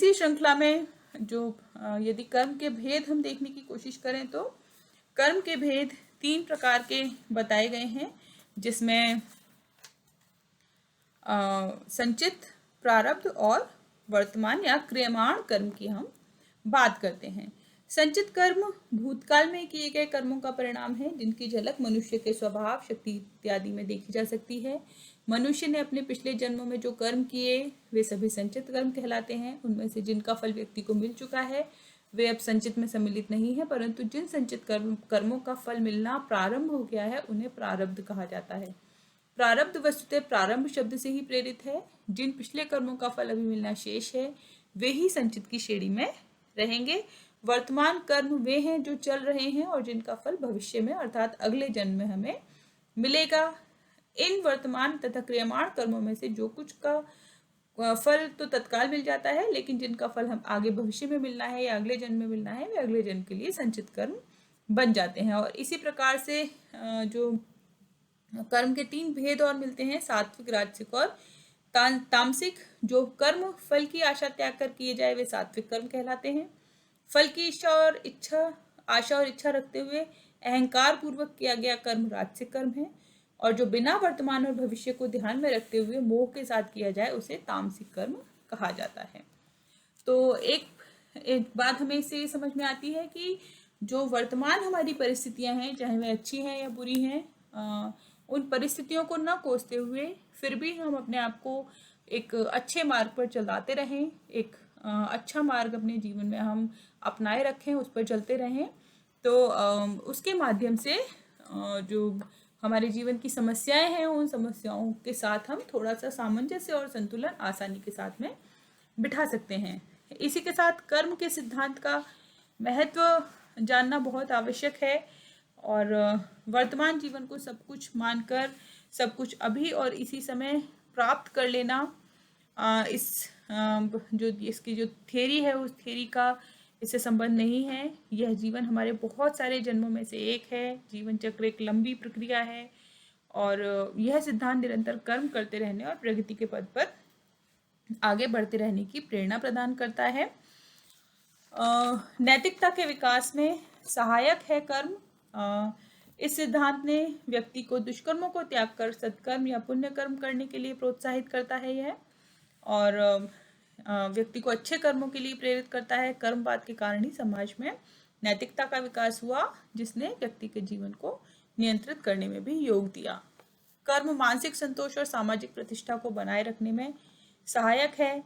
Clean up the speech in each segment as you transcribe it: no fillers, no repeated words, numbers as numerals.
इसी श्रृंखला में जो यदि कर्म के भेद हम देखने की कोशिश करें तो कर्म के भेद 3 प्रकार के बताए गए हैं, जिसमें संचित, प्रारब्ध और वर्तमान या क्रियमाण कर्म की हम बात करते हैं। संचित कर्म भूतकाल में किए गए कर्मों का परिणाम है, जिनकी झलक मनुष्य के स्वभाव, शक्ति इत्यादि में देखी जा सकती है। मनुष्य ने अपने पिछले जन्मों में जो कर्म किए वे सभी संचित कर्म कहलाते हैं। उनमें से जिनका फल व्यक्ति को मिल चुका है वे अब संचित में सम्मिलित नहीं है, परंतु जिन संचित कर्मों का फल मिलना प्रारंभ हो गया है उन्हें प्रारब्ध कहा जाता है। प्रारब्ध वस्तुतः प्रारंभ शब्द से ही प्रेरित है। जिन पिछले कर्मों का फल अभी मिलना शेष है वे ही संचित की श्रेणी में रहेंगे। वर्तमान कर्म वे हैं जो चल रहे हैं और जिनका फल भविष्य में अर्थात अगले जन्म में हमें मिलेगा। इन वर्तमान तथा क्रियमाण कर्मों में से जो कुछ का फल तो तत्काल मिल जाता है, लेकिन जिनका फल हम आगे भविष्य में मिलना है या अगले जन्म में मिलना है वे अगले जन्म के लिए संचित कर्म बन जाते हैं। और इसी प्रकार से जो कर्म के 3 भेद और मिलते हैं, सात्विक, राजसिक और तामसिक। जो कर्म फल की आशा त्याग कर किए जाए वे सात्विक कर्म कहलाते हैं। फल की आशा और इच्छा रखते हुए अहंकार पूर्वक किया गया कर्म राजसिक कर्म है, और जो बिना वर्तमान और भविष्य को ध्यान में रखते हुए मोह के साथ किया जाए उसे तामसिक कर्म कहा जाता है। तो एक बात हमें इससे समझ में आती है कि जो वर्तमान हमारी परिस्थितियां हैं, चाहे वह अच्छी हैं या बुरी हैं, उन परिस्थितियों को न कोसते हुए फिर भी हम अपने आप को एक अच्छे मार्ग पर चलाते रहें, एक अच्छा मार्ग अपने जीवन में हम अपनाए रखें, उस पर चलते रहें, तो उसके माध्यम से जो हमारे जीवन की समस्याएं हैं उन समस्याओं के साथ हम थोड़ा सा सामंजस्य और संतुलन आसानी के साथ में बिठा सकते हैं। इसी के साथ कर्म के सिद्धांत का महत्व जानना बहुत आवश्यक है, और वर्तमान जीवन को सब कुछ मानकर सब कुछ अभी और इसी समय प्राप्त कर लेना, जो इसकी जो थियरी है उस थियरी का इससे संबंध नहीं है। यह जीवन हमारे बहुत सारे जन्मों में से एक है। जीवन चक्र एक लंबी प्रक्रिया है और यह सिद्धांत निरंतर कर्म करते रहने और प्रगति के पद पर आगे बढ़ते रहने की प्रेरणा प्रदान करता है। नैतिकता के विकास में सहायक है कर्म। इस सिद्धांत ने व्यक्ति को दुष्कर्मों को त्याग कर सत्कर्म या पुण्य कर्म करने के लिए प्रोत्साहित करता है यह, और व्यक्ति को अच्छे कर्मों के लिए प्रेरित करता है। कर्मवाद के कारण ही समाज में नैतिकता का विकास हुआ, जिसने व्यक्ति के जीवन को नियंत्रित करने में भी योग दिया। कर्म मानसिक संतोष और सामाजिक प्रतिष्ठा को बनाए रखने में सहायक है।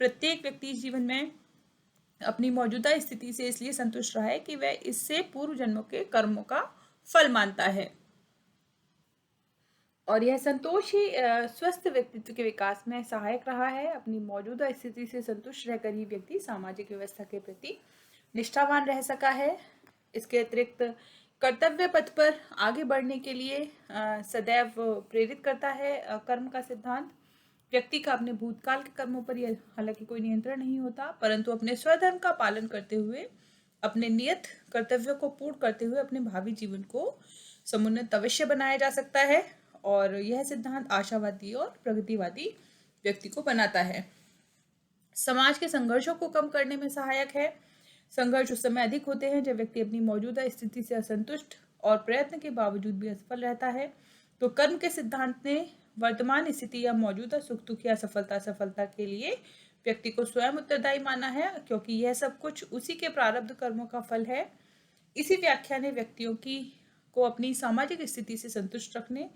प्रत्येक व्यक्ति जीवन में अपनी मौजूदा स्थिति से इसलिए संतुष्ट रहा है कि वह इससे पूर्व जन्मों के कर्मों का फल मानता है, और यह संतोष ही स्वस्थ व्यक्तित्व के विकास में सहायक रहा है। अपनी मौजूदा स्थिति से संतुष्ट रहकर ही व्यक्ति सामाजिक व्यवस्था के प्रति निष्ठावान रह सका है। इसके अतिरिक्त कर्तव्य पथ पर आगे बढ़ने के लिए सदैव प्रेरित करता है कर्म का सिद्धांत। व्यक्ति का अपने भूतकाल के कर्मों पर यह हालांकि कोई नियंत्रण नहीं होता, परंतु अपने स्वधर्म का पालन करते हुए अपने नियत कर्तव्यों को पूर्ण करते हुए अपने भावी जीवन को समुन्नत अवश्य बनाया जा सकता है, और यह सिद्धांत आशावादी और प्रगतिवादी व्यक्ति को बनाता है। समाज के संघर्षों को कम करने में सहायक है। संघर्ष उस समय अधिक होते हैं जब व्यक्ति अपनी मौजूदा स्थिति से असंतुष्ट और प्रयत्न के बावजूद भी असफल रहता है। तो कर्म के सिद्धांत ने वर्तमान स्थिति या मौजूदा सुख दुख या सफलता के लिए व्यक्ति को स्वयं उत्तरदायी माना है, क्योंकि यह सब कुछ उसी के प्रारब्ध कर्मों का फल है। इसी व्याख्या ने व्यक्तियों को अपनी सामाजिक स्थिति से संतुष्ट रखने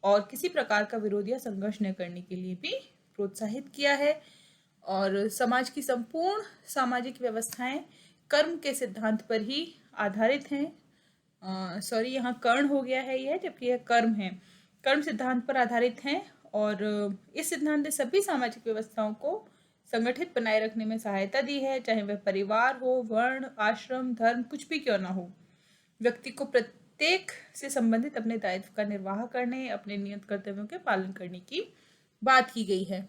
और किसी प्रकार का विरोध या संघर्ष न करने के लिए भी प्रोत्साहित किया है। और समाज की संपूर्ण सामाजिक व्यवस्थाएं कर्म के सिद्धांत पर ही आधारित हैं। यहाँ कर्ण हो गया है यह, जबकि यह कर्म है। कर्म सिद्धांत पर आधारित हैं, और इस सिद्धांत ने सभी सामाजिक व्यवस्थाओं को संगठित बनाए रखने में सहायता दी है, चाहे वह परिवार हो, वर्ण, आश्रम, धर्म, कुछ भी क्यों ना हो। व्यक्ति को प्रत्येक से संबंधित अपने दायित्व का निर्वाह करने, अपने नियत कर्तव्यों के पालन करने की बात की गई है।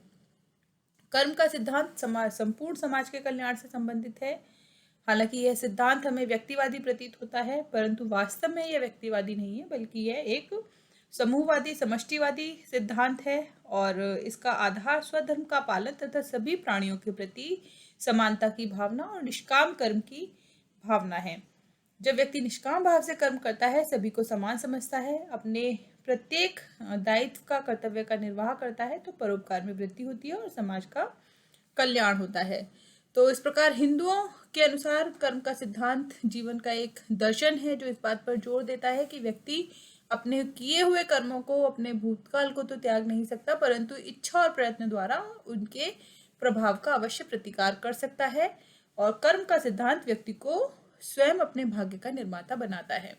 कर्म का सिद्धांत संपूर्ण समाज के कल्याण से संबंधित है। हालांकि यह सिद्धांत हमें व्यक्तिवादी प्रतीत होता है, परंतु वास्तव में यह व्यक्तिवादी नहीं है, बल्कि यह एक समूहवादी समष्टिवादी सिद्धांत है, और इसका आधार स्वधर्म का पालन तथा सभी प्राणियों के प्रति समानता की भावना और निष्काम कर्म की भावना है। जब व्यक्ति निष्काम भाव से कर्म करता है, सभी को समान समझता है, अपने प्रत्येक दायित्व का, कर्तव्य का निर्वाह करता है, तो परोपकार में वृद्धि होती है और समाज का कल्याण होता है। तो इस प्रकार हिंदुओं के अनुसार कर्म का सिद्धांत जीवन का एक दर्शन है जो इस बात पर जोर देता है कि व्यक्ति अपने किए हुए कर्मों को, अपने भूतकाल को तो त्याग नहीं सकता, परंतु इच्छा और प्रयत्न द्वारा उनके प्रभाव का अवश्य प्रतिकार कर सकता है। और कर्म का सिद्धांत व्यक्ति को स्वयं अपने भाग्य का निर्माता बनाता है।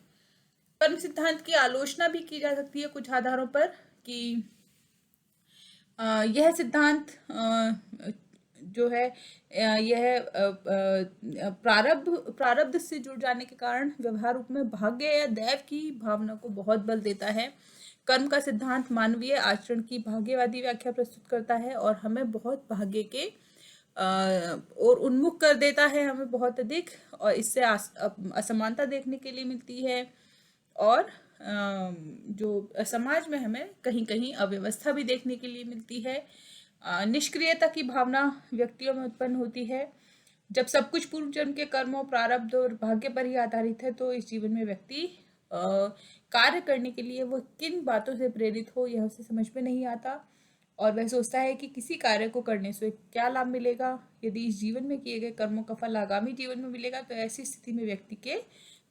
कर्म सिद्धांत की आलोचना भी की जा सकती है कुछ आधारों पर कि यह सिद्धांत जो है यह प्रारब्ध से जुड़ जाने के कारण व्यवहार रूप में भाग्य या दैव की भावना को बहुत बल देता है। कर्म का सिद्धांत मानवीय आचरण की भाग्यवादी व्याख्या प्रस्तुत करता है और हमें बहुत भाग्य के और उन्मुख कर देता है, हमें बहुत अधिक, और इससे असमानता देखने के लिए मिलती है और जो समाज में हमें कहीं कहीं अव्यवस्था भी देखने के लिए मिलती है। निष्क्रियता की भावना व्यक्तियों में उत्पन्न होती है। जब सब कुछ पूर्व जन्म के कर्मों, प्रारब्ध और भाग्य पर ही आधारित है, तो इस जीवन में व्यक्ति कार्य करने के लिए वो किन बातों से प्रेरित हो, यह उसे समझ में नहीं आता और वह सोचता है कि किसी कार्य को करने से क्या लाभ मिलेगा। यदि इस जीवन में किए गए कर्मों का फल आगामी जीवन में मिलेगा, तो ऐसी स्थिति में व्यक्ति के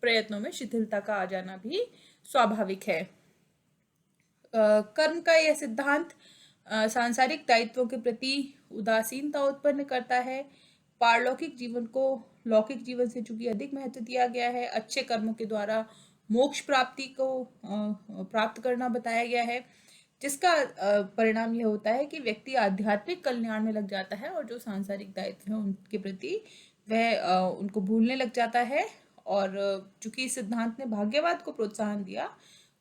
प्रयत्नों में शिथिलता का आ जाना भी स्वाभाविक है। कर्म का यह सिद्धांत सांसारिक दायित्वों के प्रति उदासीनता उत्पन्न करता है। पारलौकिक जीवन को लौकिक जीवन से चूंकि अधिक महत्व दिया गया है, अच्छे कर्मों के द्वारा मोक्ष प्राप्ति को प्राप्त करना बताया गया है, जिसका परिणाम यह होता है कि व्यक्ति आध्यात्मिक कल्याण में लग जाता है और जो सांसारिक दायित्व है उनके प्रति वह उनको भूलने लग जाता है। और चूंकि इस सिद्धांत ने भाग्यवाद को प्रोत्साहन दिया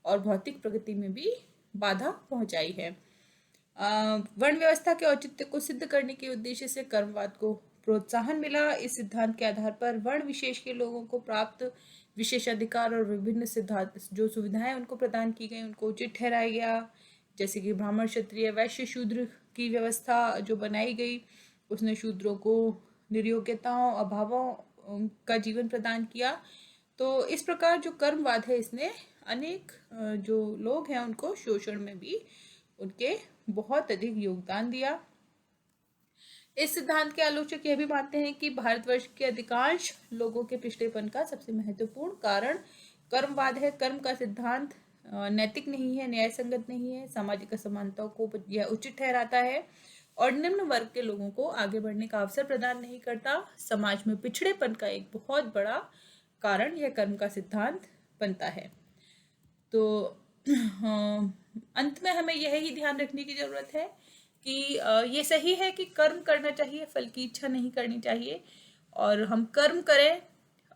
और भौतिक प्रगति में भी बाधा पहुंचाई है। वर्ण व्यवस्था के औचित्य को सिद्ध करने के उद्देश्य से कर्मवाद को प्रोत्साहन मिला। इस सिद्धांत के आधार पर वर्ण विशेष के लोगों को प्राप्त विशेषाधिकार और विभिन्न सिद्धांत जो सुविधाएं उनको प्रदान की गई उनको उचित ठहराया गया। जैसे कि ब्राह्मण, क्षत्रिय, वैश्य, शूद्र की व्यवस्था जो बनाई गई, उसने शूद्रों को निर्योग्यताओं, अभावों का जीवन प्रदान किया। तो इस प्रकार जो कर्मवाद है, इसने अनेक जो लोग हैं उनको शोषण में भी उनके बहुत अधिक योगदान दिया। इस सिद्धांत के आलोचक यह भी मानते हैं कि भारतवर्ष के अधिकांश लोगों के पिछड़ेपन का सबसे महत्वपूर्ण कारण कर्मवाद है। कर्म का सिद्धांत नैतिक नहीं है, न्याय संगत नहीं है, सामाजिक असमानताओं को यह उचित ठहराता है और निम्न वर्ग के लोगों को आगे बढ़ने का अवसर प्रदान नहीं करता। समाज में पिछड़ेपन का एक बहुत बड़ा कारण यह कर्म का सिद्धांत बनता है। तो अंत में हमें यह ही ध्यान रखने की जरूरत है कि ये सही है कि कर्म करना चाहिए, फल की इच्छा नहीं करनी चाहिए और हम कर्म करें,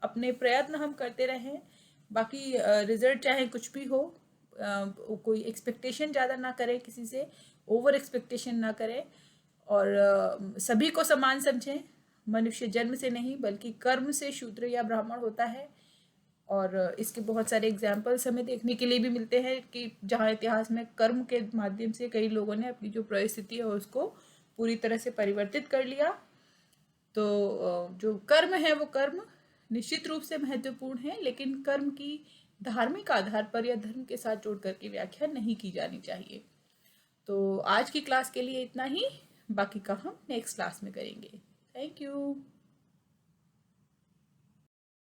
अपने प्रयत्न हम करते रहें, बाकी रिजल्ट चाहे कुछ भी हो, कोई एक्सपेक्टेशन ज़्यादा ना करें, किसी से ओवर एक्सपेक्टेशन ना करें और सभी को समान समझें। मनुष्य जन्म से नहीं बल्कि कर्म से शूद्र या ब्राह्मण होता है और इसके बहुत सारे एग्जाम्पल्स हमें देखने के लिए भी मिलते हैं कि जहाँ इतिहास में कर्म के माध्यम से कई लोगों ने अपनी जो परिस्थिति है उसको पूरी तरह से परिवर्तित कर लिया। तो जो कर्म है वो कर्म निश्चित रूप से महत्वपूर्ण है, लेकिन कर्म की धार्मिक आधार पर या धर्म के साथ जोड़ करके व्याख्या नहीं की जानी चाहिए। तो आज की क्लास के लिए इतना ही, बाकी का हम नेक्स्ट क्लास में करेंगे। Thank you.